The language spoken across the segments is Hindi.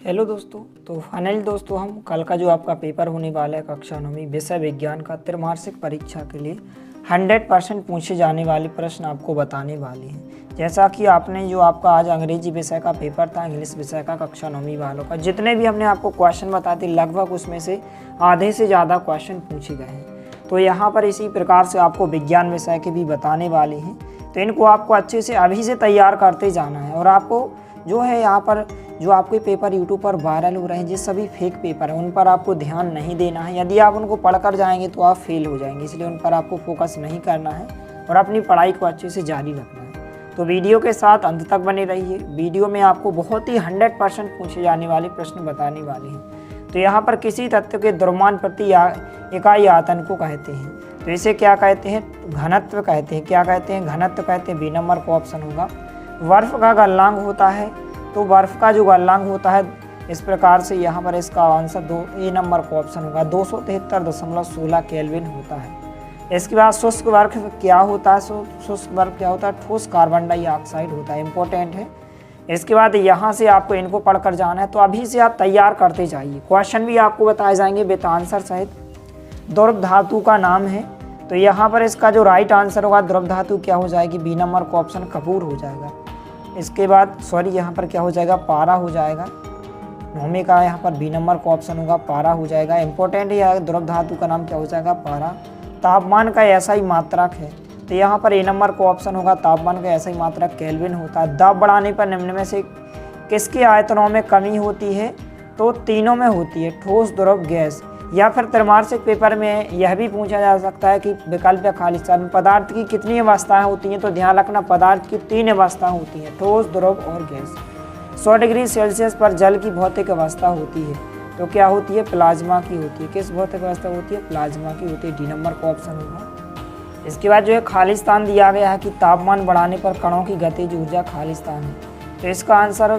हेलो दोस्तों। तो फाइनली दोस्तों हम कल का जो आपका पेपर होने वाला है कक्षा 9वीं विषय विज्ञान का त्रैमासिक परीक्षा के लिए 100% पूछे जाने वाले प्रश्न आपको बताने वाले हैं। जैसा कि आपने जो आपका आज अंग्रेजी विषय का पेपर था, इंग्लिश विषय का कक्षा 9वीं वालों का, जितने भी हमने आपको क्वेश्चन बताए थे लगभग उसमें से आधे से ज़्यादा क्वेश्चन पूछे गए हैं। तो यहाँ पर इसी प्रकार से आपको विज्ञान विषय के भी बताने वाले हैं। तो इनको आपको अच्छे से अभी से तैयार करते जाना है। और आपको जो है यहाँ पर जो आपके पेपर यूट्यूब पर वायरल हो रहे हैं, जिस सभी फेक पेपर हैं उन पर आपको ध्यान नहीं देना है। यदि आप उनको पढ़कर जाएंगे तो आप फेल हो जाएंगे, इसलिए उन पर आपको फोकस नहीं करना है और अपनी पढ़ाई को अच्छे से जारी रखना है। तो वीडियो के साथ अंत तक बने रहिए। वीडियो में आपको बहुत ही 100% पूछे जाने वाले प्रश्न बताने वाले हैं। तो यहाँ पर किसी तत्व के द्रव्यमान प्रति इकाई आयतन को कहते हैं। तो इसे क्या कहते हैं? घनत्व कहते हैं। क्या कहते हैं? घनत्व कहते हैं। बी नंबर का ऑप्शन होगा। बर्फ का गलनांक होता है, तो बर्फ का जो गलनांक होता है इस प्रकार से यहाँ पर इसका आंसर ए नंबर का ऑप्शन होगा 273.16 केल्विन होता है। इसके बाद शुष्क बर्फ क्या होता है? शुष्क बर्फ क्या होता है? ठोस कार्बन डाइऑक्साइड होता है। इंपॉर्टेंट है। इसके बाद यहाँ से आपको इनको पढ़कर जाना है, तो अभी से आप तैयार करते जाइए। क्वेश्चन भी आपको बताए जाएंगे विद आंसर सहित। द्रव धातु का नाम है, तो यहाँ पर इसका जो राइट आंसर होगा द्रव धातु क्या हो जाएगी? बी नंबर का ऑप्शन कपूर हो जाएगा। इसके बाद यहाँ पर क्या हो जाएगा? पारा हो जाएगा। नौमे का यहाँ पर बी नंबर का ऑप्शन होगा, पारा हो जाएगा। इंपॉर्टेंट है, द्रव धातु का नाम क्या हो जाएगा? पारा। तापमान का ऐसा ही मात्रक है, तो यहाँ पर ए नंबर का ऑप्शन होगा। तापमान का ऐसा ही मात्रक केल्विन होता है। दाब बढ़ाने पर निम्न में से किसके आयतनों में कमी होती है? तो तीनों में होती है, ठोस, द्रव, गैस। या फिर त्रैमासिक पेपर में यह भी पूछा जा सकता है कि विकल्प या खाली स्थान में पदार्थ की कितनी अवस्थाएं होती हैं? तो ध्यान रखना, पदार्थ की 3 अवस्थाएं होती हैं, ठोस, द्रव और गैस। 100 डिग्री सेल्सियस पर जल की भौतिक अवस्था होती है, तो क्या होती है? प्लाज्मा की होती है। किस भौतिक अवस्था होती है? प्लाज्मा की होती है। डी नंबर का ऑप्शन होगा। इसके बाद जो है खाली स्थान दिया गया है कि तापमान बढ़ाने पर कणों की गतिज ऊर्जा खाली स्थान है, तो इसका आंसर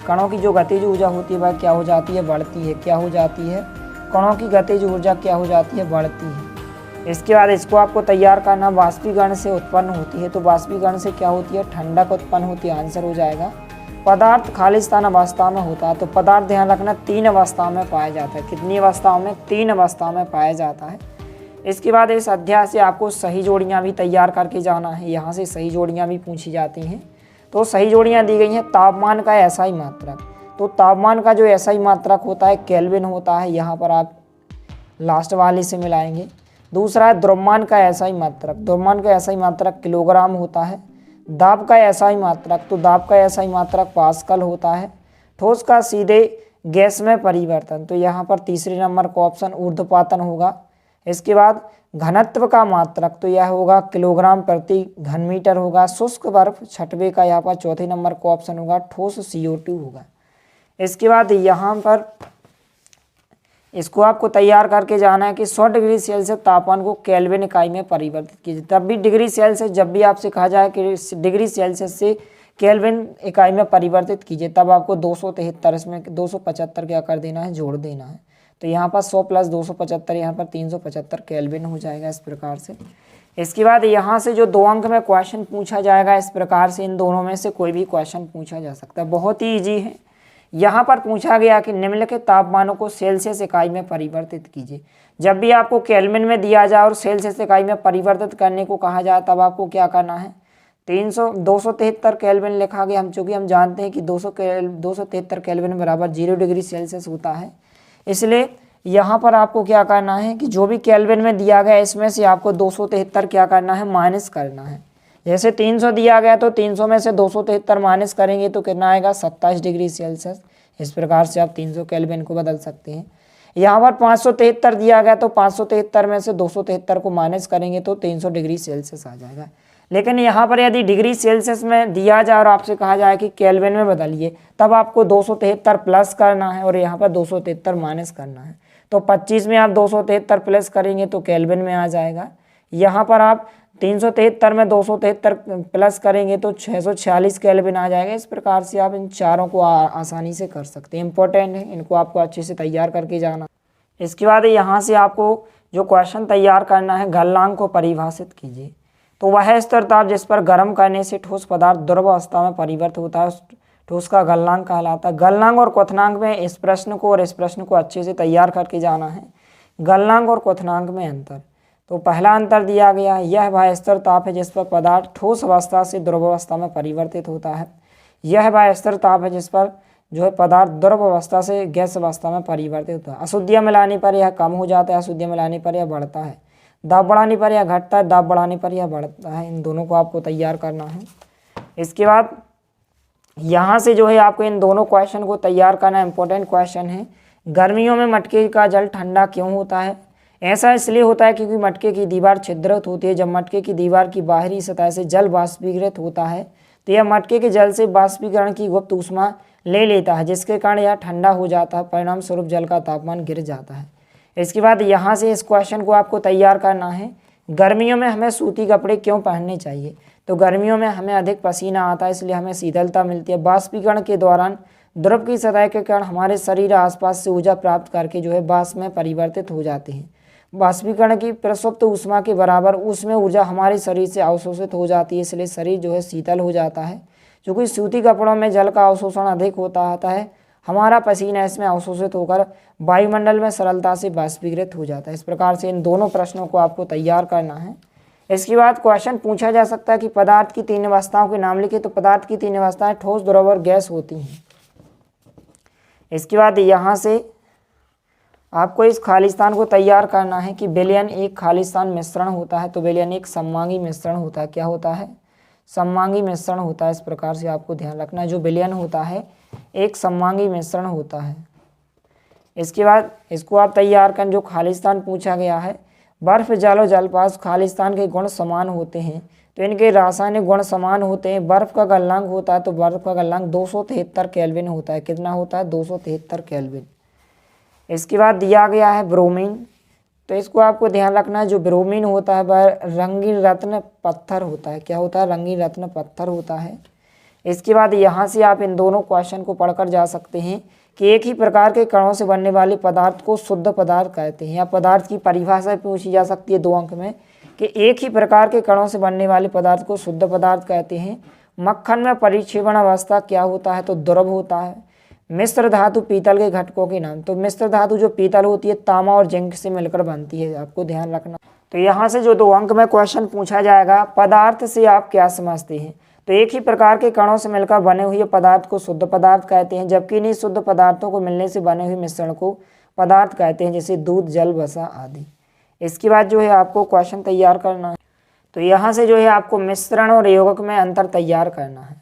कणों की जो गतिज ऊर्जा होती है वह क्या हो जाती है? बढ़ती है। क्या हो जाती है? कणों की गतिज ऊर्जा क्या हो जाती है? बढ़ती है। इसके बाद इसको आपको तैयार करना, वाष्पीकरण से उत्पन्न होती है, तो वाष्पीकरण से क्या होती है? ठंडक उत्पन्न होती है। आंसर हो जाएगा। पदार्थ खाली स्थान अवस्था में होता है, तो पदार्थ ध्यान रखना 3 अवस्थाओं में पाया जाता है। कितनी अवस्थाओं में? 3 अवस्थाओं में पाया जाता है। इसके बाद इस अध्याय से आपको सही जोड़ियाँ भी तैयार करके जाना है। यहाँ से सही जोड़ियाँ भी पूछी जाती हैं, तो सही जोड़ियाँ दी गई हैं। तापमान का ऐसा ही मात्रक, तो तापमान का जो ऐसा ही मात्रक होता है केल्विन होता है। यहाँ पर आप लास्ट वाले से मिलाएंगे। दूसरा है द्रव्यमान का ऐसा ही मात्रक, द्रव्यमान का ऐसा ही मात्रक किलोग्राम होता है। दाब का ऐसा ही मात्रक, तो दाब का ऐसा ही मात्रक पास्कल होता है। ठोस का सीधे गैस में परिवर्तन, तो यहाँ पर तीसरे नंबर का ऑप्शन ऊर्ध्वपातन होगा। इसके बाद घनत्व का मात्रक, तो यह होगा किलोग्राम प्रति घन मीटर होगा। शुष्क बर्फ छठवें का यहाँ पर चौथे नंबर का ऑप्शन होगा, ठोस CO2 होगा। इसके बाद यहाँ पर इसको आपको तैयार करके जाना है कि 100 डिग्री सेल्सियस तापमान को केल्विन इकाई में परिवर्तित कीजिए। तब भी डिग्री सेल्सियस, जब भी आपसे कहा जाए कि डिग्री सेल्सियस से केल्विन इकाई में परिवर्तित कीजिए, तब आपको 273 इसमें 275 क्या कर देना है? जोड़ देना है। तो यहाँ पर 100 + 275 यहाँ पर 375 केल्विन हो जाएगा इस प्रकार से। इसके बाद यहाँ से जो 2 अंक में क्वेश्चन पूछा जाएगा इस प्रकार से, इन दोनों में से कोई भी क्वेश्चन पूछा जा सकता है। बहुत ही ईजी है। यहाँ पर पूछा गया कि निम्नलिखित तापमानों को सेल्सियस इकाई में परिवर्तित कीजिए। जब भी आपको केल्विन में दिया जाए और सेल्सियस इकाई में परिवर्तित करने को कहा जाए, तब आपको क्या करना है? 273 केल्विन लिखा गया, चूँकि हम जानते हैं कि 273 केल्विन बराबर 0 डिग्री सेल्सियस होता है। इसलिए यहाँ पर आपको क्या करना है कि जो भी केल्विन में दिया गया इसमें से आपको 273 क्या करना है? माइनस करना है। जैसे 300 दिया गया, तो 300 में से 273 माइनस करेंगे तो कितना आएगा? 27 डिग्री सेल्सियस। इस प्रकार से आप 300 केल्विन को बदल सकते हैं। यहाँ पर 573 दिया गया, तो 573 में से 273 को माइनस करेंगे तो 300 डिग्री सेल्सियस आ जाएगा। लेकिन यहाँ पर यदि डिग्री सेल्सियस में दिया जाए और आपसे कहा जाए कि केल्विन में बदलिए, तब आपको 273 प्लस करना है और यहाँ पर 273 माइनस करना है। तो 25 में आप 273 प्लस करेंगे तो केल्विन में आ जाएगा। यहाँ पर आप 373 में 273 प्लस करेंगे तो 646 केल्विन आ जाएगा। इस प्रकार से आप इन चारों को आसानी से कर सकते हैं। इंपॉर्टेंट है, इनको आपको अच्छे से तैयार करके जाना। इसके बाद यहाँ से आपको जो क्वेश्चन तैयार करना है, गलनांक को परिभाषित कीजिए। तो वह स्थिर ताप जिस पर गर्म करने से ठोस पदार्थ द्रव अवस्था में परिवर्तित होता है, ठोस का गलनांक कहलाता है। गलनांक और क्वथनांक में इस प्रश्न को और इस प्रश्न को अच्छे से तैयार करके जाना है। गलनांक और क्वथनांक में अंतर, तो पहला अंतर दिया गया है, यह वह स्तर ताप है जिस पर पदार्थ ठोस अवस्था से द्रव अवस्था में परिवर्तित होता है। यह वह स्तर ताप है जिस पर जो है पदार्थ द्रव अवस्था से गैस अवस्था में परिवर्तित होता है। अशुद्धियाँ मिलाने पर यह कम हो जाता है, अशुद्धियाँ मिलाने पर यह बढ़ता है। दाब बढ़ाने पर यह घटता है, दाब बढ़ाने पर यह बढ़ता है। इन दोनों को आपको तैयार करना है। इसके बाद यहाँ से जो है आपको इन दोनों क्वेश्चन को तैयार करना इंपॉर्टेंट क्वेश्चन है। गर्मियों में मटके का जल ठंडा क्यों होता है? ऐसा इसलिए होता है क्योंकि मटके की दीवार छिद्रित होती है। जब मटके की दीवार की बाहरी सतह से जल बाष्पीकृत होता है तो यह मटके के जल से बाष्पीकरण की गुप्त ऊष्मा ले लेता है, जिसके कारण यह ठंडा हो जाता है। परिणाम स्वरूप जल का तापमान गिर जाता है। इसके बाद यहाँ से इस क्वेश्चन को आपको तैयार करना है। गर्मियों में हमें सूती कपड़े क्यों पहनने चाहिए? तो गर्मियों में हमें अधिक पसीना आता है, इसलिए हमें शीतलता मिलती है। बाष्पीकरण के दौरान द्रव की सतह के कारण हमारे शरीर आसपास से ऊर्जा प्राप्त करके जो है वाष्प में परिवर्तित हो जाते हैं। बाष्पीकरण की प्रसुप्त ऊष्मा के बराबर उसमें ऊर्जा हमारे शरीर से अवशोषित हो जाती है, इसलिए शरीर जो है शीतल हो जाता है। क्योंकि सूती कपड़ों में जल का अवशोषण अधिक होता है, हमारा पसीना इसमें अवशोषित होकर वायुमंडल में सरलता से बाष्पीकृत हो जाता है। इस प्रकार से इन दोनों प्रश्नों को आपको तैयार करना है। इसके बाद क्वेश्चन पूछा जा सकता है कि पदार्थ की 3 अवस्थाओं के नाम लिखिए। तो पदार्थ की 3 अवस्थाएं ठोस, द्रव और गैस होती हैं। इसके बाद यहाँ से आपको इस खालिस्तान को तैयार करना है कि विलयन एक खालिस्तान मिश्रण होता है। तो विलयन एक सममांगी मिश्रण होता है। क्या होता है? सममांगी मिश्रण होता है। इस प्रकार से आपको ध्यान रखना है, जो विलयन होता है एक सममांगी मिश्रण होता है। इसके बाद इसको आप तैयार करें। जो खालिस्तान पूछा गया है, बर्फ, जल और जलपास खालिस्तान के गुण समान होते हैं, तो इनके रासायनिक गुण समान होते हैं। बर्फ का गलनांक होता है, तो बर्फ का गलनांक 273 केल्विन होता है। कितना होता है? 273 केल्विन। इसके बाद दिया गया है ब्रोमीन, तो इसको आपको ध्यान रखना है। जो ब्रोमीन होता है वह रंगीन रत्न पत्थर होता है। क्या होता है? रंगीन रत्न पत्थर होता है। इसके बाद यहाँ से आप इन दोनों क्वेश्चन को पढ़कर जा सकते हैं कि एक ही प्रकार के कणों से बनने वाले पदार्थ को शुद्ध पदार्थ कहते हैं। या पदार्थ की परिभाषा पूछी जा सकती है 2 अंक में कि एक ही प्रकार के कणों से बनने वाले पदार्थ को शुद्ध पदार्थ कहते हैं। मक्खन में परिक्षेपण अवस्था क्या होता है? तो द्रव होता है। मिश्र धातु पीतल के घटकों के नाम, तो मिश्र धातु जो पीतल होती है तांबा और जिंक से मिलकर बनती है, आपको ध्यान रखना। तो यहाँ से जो 2 अंक में क्वेश्चन पूछा जाएगा, पदार्थ से आप क्या समझते हैं? तो एक ही प्रकार के कणों से मिलकर बने हुए पदार्थ को शुद्ध पदार्थ कहते हैं, जबकि इन्हीं शुद्ध पदार्थों को मिलने से बने हुए मिश्रण को पदार्थ कहते हैं, जैसे दूध, जल, वसा आदि। इसके बाद जो है आपको क्वेश्चन तैयार करना है। तो यहाँ से जो है आपको मिश्रण और यौगिक में अंतर तैयार करना है।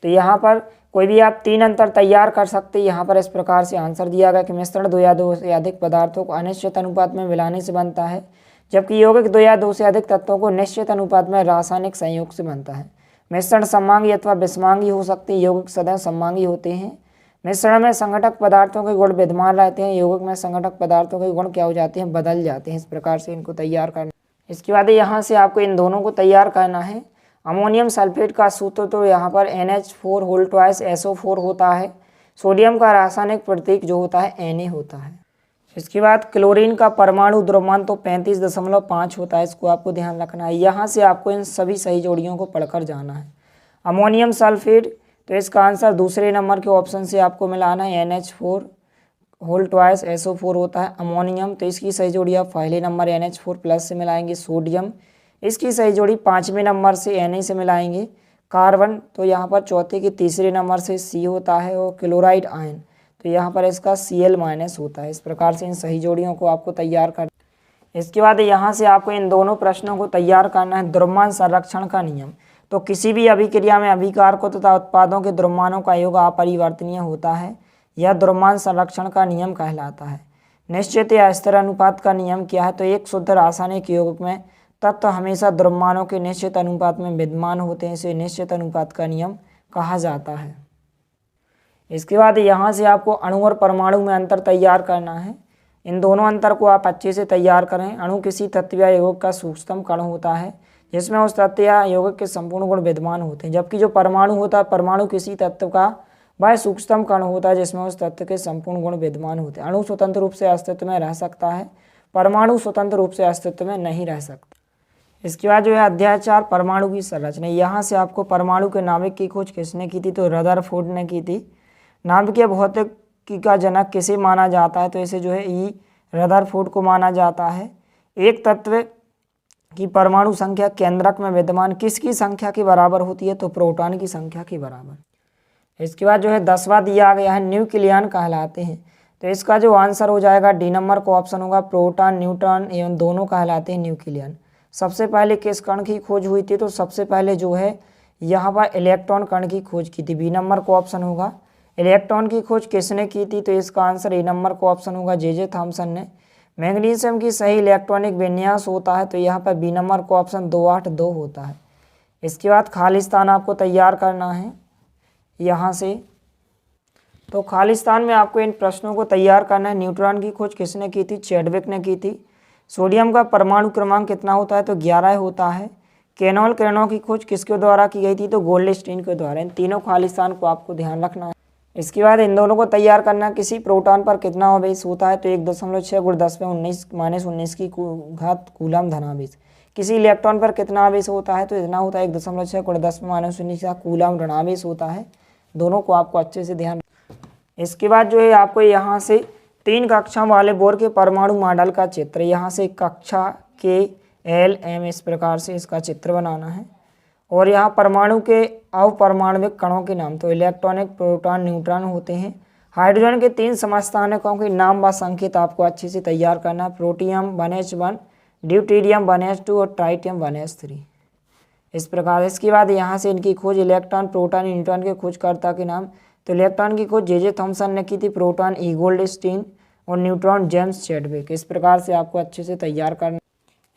तो यहाँ पर कोई भी आप 3 अंतर तैयार कर सकते हैं। यहाँ पर इस प्रकार से आंसर दिया गया कि मिश्रण 2 या 2 से अधिक पदार्थों को अनिश्चित अनुपात में मिलाने से बनता है, जबकि यौगिक 2 या 2 से अधिक तत्वों को निश्चित अनुपात में रासायनिक संयोग से बनता है। मिश्रण सममांगी अथवा विषमांगी हो सकते हैं, यौगिक सदैव सममांगी होते हैं। मिश्रण में संघटक पदार्थों के गुण विद्यमान रहते हैं, यौगिक में संघटक पदार्थों के गुण क्या हो जाते हैं? बदल जाते हैं। इस प्रकार से इनको तैयार करना। इसके बाद यहाँ से आपको इन दोनों को तैयार करना है। अमोनियम सल्फेट का सूत्र तो यहाँ पर NH4 होता है। सोडियम का रासायनिक प्रतीक जो होता है Na होता है। इसके बाद क्लोरीन का परमाणु द्रव्यमान तो 35.5 होता है। इसको आपको ध्यान रखना है। यहाँ से आपको इन सभी सही जोड़ियों को पढ़कर जाना है। अमोनियम सल्फेट, तो इसका आंसर दूसरे नंबर के ऑप्शन से आपको मिलाना है। NH4 होता है अमोनियम, तो इसकी सही जोड़ी आप पहले नंबर NH4+ से मिलाएंगे। सोडियम, इसकी सही जोड़ी 5वें नंबर से Na से मिलाएंगे। कार्बन, तो यहाँ पर चौथे के तीसरे नंबर से C होता है। और क्लोराइड आयन, तो यहाँ पर इसका Cl- होता है। इस प्रकार से इन सही जोड़ियों को आपको तैयार कर। इसके बाद यहाँ से आपको इन दोनों प्रश्नों को तैयार करना है। द्रव्यमान संरक्षण का नियम, तो किसी भी अभिक्रिया में अभिकारकों तथा उत्पादों के द्रव्यमानों का योग अपरिवर्तनीय होता है, यह द्रव्यमान संरक्षण का नियम कहलाता है। निश्चित या स्थिर अनुपात का नियम क्या है? तो एक शुद्ध रासायनिक यौगिक में तत्व हमेशा द्रव्यमानों के निश्चित अनुपात में विद्यमान होते हैं, इसे निश्चित अनुपात का नियम कहा जाता है। इसके बाद यहाँ से आपको अणु और परमाणु में अंतर तैयार करना है। इन दोनों अंतर को आप अच्छे से तैयार करें। अणु किसी तत्व या यौगिक का सूक्ष्मतम कण होता है जिसमें उस तत्व या यौगिक के संपूर्ण गुण विद्यमान होते हैं, जबकि जो परमाणु होता है, परमाणु किसी तत्व का वह सूक्ष्मतम कण होता है जिसमें उस तत्व के संपूर्ण गुण विद्यमान होते हैं। अणु स्वतंत्र रूप से अस्तित्व में रह सकता है, परमाणु स्वतंत्र रूप से अस्तित्व में नहीं रह सकता। इसके बाद जो है अध्याय 4 परमाणु की संरचना। यहाँ से आपको परमाणु के नाभिक की खोज किसने की थी, तो रदरफोर्ड ने की थी। नाभिकीय भौतिकी का जनक किसे माना जाता है, तो इसे जो है ई रदरफोर्ड को माना जाता है। एक तत्व की परमाणु संख्या केंद्रक में विद्यमान किसकी संख्या के बराबर होती है, तो प्रोटॉन की संख्या के बराबर। इसके बाद जो है 10वां दिया गया है न्यूक्लियन कहलाते हैं, तो इसका जो आंसर हो जाएगा डी नंबर को ऑप्शन होगा, प्रोटॉन न्यूट्रॉन एवं दोनों कहलाते हैं न्यूक्लियन। सबसे पहले किस कण की खोज हुई थी, तो सबसे पहले जो है यहाँ पर इलेक्ट्रॉन कण की खोज की थी, बी नंबर को ऑप्शन होगा। इलेक्ट्रॉन की खोज किसने की थी, तो इसका आंसर ए नंबर को ऑप्शन होगा, जे थॉमसन ने। मैग्नीशियम की सही इलेक्ट्रॉनिक विन्यास होता है, तो यहाँ पर बी नंबर को ऑप्शन 282 होता है। इसके बाद खालिस्तान आपको तैयार करना है यहाँ से, तो खालिस्तान में आपको इन प्रश्नों को तैयार करना है। न्यूट्रॉन की खोज किसने की थी, चैडविक ने की थी। सोडियम का परमाणु क्रमांक कितना होता है, तो 11 होता है। केनॉल किरणों की खोज किसके द्वारा की गई थी, तो गोल्डस्टीन के द्वारा। इन तीनों खालिस्तान को आपको ध्यान रखना है। इसके बाद इन दोनों को तैयार करना, किसी प्रोटॉन पर कितना आवेश होता है, तो 1.6 × 10⁻19 की घात कूलम धनावेश। किसी इलेक्ट्रॉन पर कितना आवेश होता है, तो इतना होता है 1.6 × 10⁻19 का कूलम ऋणावेश होता है। दोनों को आपको अच्छे से ध्यान। इसके बाद जो है आपको यहाँ से 3 कक्षा वाले बोर के परमाणु मॉडल का चित्र, यहाँ से कक्षा के एल एम इस प्रकार से इसका चित्र बनाना है। और यहाँ परमाणु के अपरमाणविक कणों के नाम, तो इलेक्ट्रॉनिक, प्रोटॉन, न्यूट्रॉन होते हैं। हाइड्रोजन के 3 समस्थानिकों के नाम व संकेत आपको अच्छे से तैयार करना है। प्रोटियम 1H1, ड्यूटेरियम 1H2 और ट्राइटियम 1H3 इस प्रकार। इसके बाद यहाँ से इनकी खोज, इलेक्ट्रॉन, प्रोटॉन, न्यूट्रॉन के खोजकर्ता के नाम, तो इलेक्ट्रॉन की खोज जे थॉमसन ने की थी, प्रोटॉन ई गोल्डस्टीन और न्यूट्रॉन जेम्स चैडविक। इस प्रकार से आपको अच्छे से तैयार करना।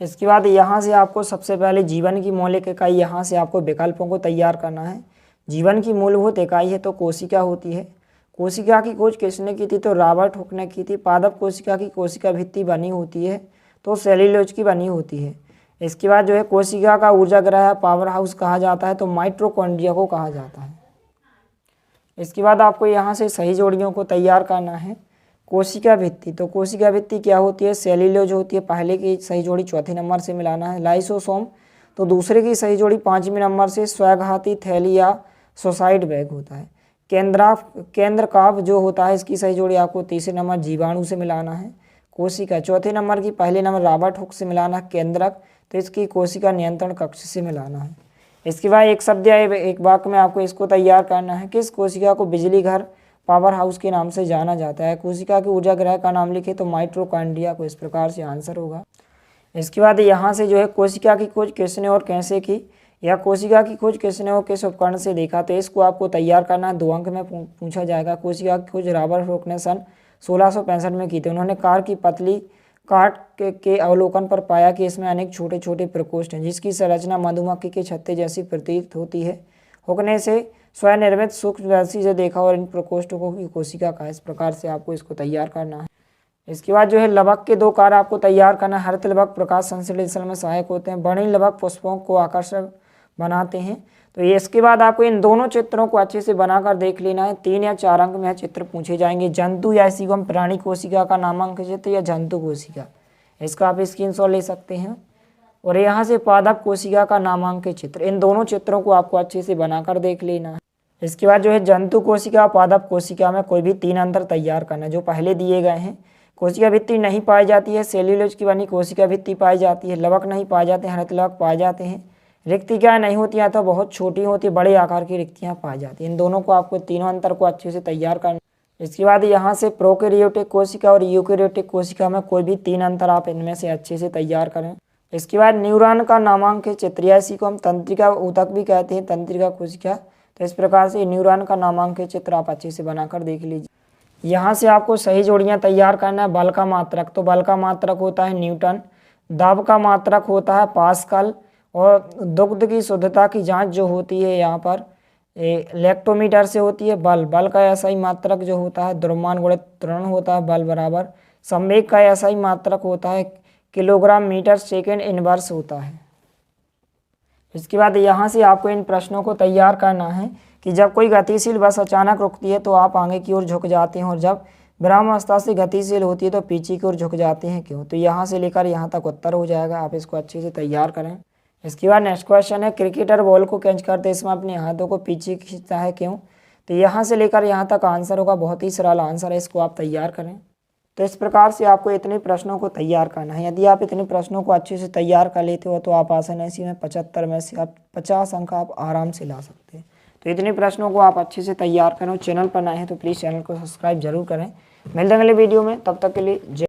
इसके बाद यहाँ से आपको सबसे पहले जीवन की मौलिक इकाई, यहाँ से आपको विकल्पों को तैयार करना है। जीवन की मूलभूत इकाई है तो कोशिका होती है। कोशिका की खोज किसने की थी, तो रॉबर्ट हुक ने की थी। पादप कोशिका की कोशिका भित्ति बनी होती है, तो सेल्यूलोज की बनी होती है। इसके बाद जो है कोशिका का ऊर्जा ग्रह पावर हाउस कहा जाता है, तो माइटोकॉन्ड्रिया को कहा जाता है। इसके बाद आपको यहाँ से सही जोड़ियों को तैयार करना है। कोशिका भित्ति, तो कोशिका भित्ति क्या होती है, सेल्यूलोज होती है। पहले की सही जोड़ी चौथे नंबर से मिलाना है। लाइसोसोम, तो दूसरे की सही जोड़ी 5वें नंबर से स्वघाती थैली या सुसाइड बैग होता है। केंद्रकाभ जो होता है, इसकी सही जोड़ी आपको तीसरे नंबर जीवाणु से मिलाना है। कोशिका चौथे नंबर की पहले नंबर रॉबर्ट हुक से मिलाना है। केंद्रक, तो इसकी कोशिका नियंत्रण कक्ष से मिलाना है। इसके बाद एक शब्द या एक वाक्य में आपको इसको तैयार करना है। किस कोशिका को बिजली घर पावर हाउस के नाम से जाना जाता है। कोशिका के ऊर्जा ग्रह का नाम लिखे, तो माइटोकॉन्ड्रिया को। इस प्रकार से आंसर होगा। इसके बाद यहाँ से जो है कोशिका की खोज किसने और कैसे की, या कोशिका की खोज किसने और किस उपकरण से देखा, तो इसको आपको तैयार करना है। 2 अंक में पूछा जाएगा। कोशिका की खोज रॉबर्ट हुक ने सन 1665 में की थी। उन्होंने कार की पतली काट के अवलोकन पर पाया कि इसमें अनेक छोटे छोटे प्रकोष्ठ हैं, जिसकी संरचना मधुमक्खी के छत्ते जैसी प्रतीत होती है। हुक ने से स्वनिर्मित सूक्ष्मदर्शी से देखा और इन प्रकोष्ठों को कोशिका का। इस प्रकार से आपको इसको तैयार करना है। इसके बाद जो है लवक के 2 कार्य आपको तैयार करना है। हरित लवक प्रकाश संश्लेषण में सहायक होते हैं। वर्णिल लवक पुष्पों को आकर्षक बनाते हैं। तो ये इसके बाद आपको इन दोनों चित्रों को अच्छे से बनाकर देख लेना है। 3 या 4 अंक में चित्र पूछे जाएंगे। जंतु या एवं प्राणी कोशिका का नामांक चित्र या जंतु कोशिका, इसका आप स्क्रीनशॉट ले सकते हैं। और यहाँ से पादप कोशिका का नामांक चित्र, इन दोनों चित्रों को आपको अच्छे से बनाकर देख लेना है। इसके बाद जो है जंतु कोशिका और पादप कोशिका में कोई भी 3 अंतर तैयार करना है जो पहले दिए गए हैं। कोशिका भित्ति नहीं पाई जाती है, सेल्यूलोज की बनी कोशिका भित्ति पाई जाती है, लवक नहीं पाए जाते हैं, हरित लवक पाए जाते हैं, रिक्तियाँ नहीं होती हैं तो बहुत छोटी होती, बड़े आकार की रिक्तियाँ पाई जाती हैं। इन दोनों को आपको तीनों अंतर को अच्छे से तैयार करना। इसके बाद यहाँ से प्रोकैरियोटिक कोशिका और यूकैरियोटिक कोशिका में कोई भी 3 अंतर आप इनमें से अच्छे से तैयार करें। इसके बाद न्यूरॉन का नामांक चित्र, इसी को हम तंत्रिका ऊतक भी कहते हैं, तंत्रिका कोशिका। तो इस प्रकार से न्यूरॉन का नामांक चित्र आप अच्छे से बनाकर देख लीजिए। यहाँ से आपको सही जोड़ियाँ तैयार करना है। बल का मात्रक, तो बल का मात्रक होता है न्यूटन। दाब का मात्रक होता है पास्कल। और दुग्ध की शुद्धता की जांच जो होती है यहाँ पर लैक्टोमीटर से होती है। बल का एसआई मात्रक जो होता है द्रव्यमान गुणित त्वरण होता है, बल बराबर। संवेग का एसआई मात्रक होता है किलोग्राम मीटर सेकेंड इनवर्स होता है। इसके बाद यहाँ से आपको इन प्रश्नों को तैयार करना है कि जब कोई गतिशील बस अचानक रुकती है तो आप आगे की ओर झुक जाते हैं, और जब विरामावस्था से गतिशील होती है तो पीछे की ओर झुक जाते हैं, क्यों। तो यहाँ से लेकर यहाँ तक उत्तर हो जाएगा। आप इसको अच्छे से तैयार करें। इसके बाद नेक्स्ट क्वेश्चन है, क्रिकेटर बॉल को कैच करते इसमें अपने हाथों को पीछे खींचता है, क्यों? तो यहाँ से लेकर यहाँ तक आंसर होगा, बहुत ही सरल आंसर है, इसको आप तैयार करें। तो इस प्रकार से आपको इतने प्रश्नों को तैयार करना है। यदि आप इतने प्रश्नों को अच्छे से तैयार कर लेते हो तो आप आसानी में 75 में से आप 50 अंक आप आराम से ला सकते हैं। तो इतने प्रश्नों को आप अच्छे से तैयार करो। चैनल पर नए हैं तो प्लीज़ चैनल को सब्सक्राइब जरूर करें। मिलते हैं अगले वीडियो में, तब तक के लिए जय।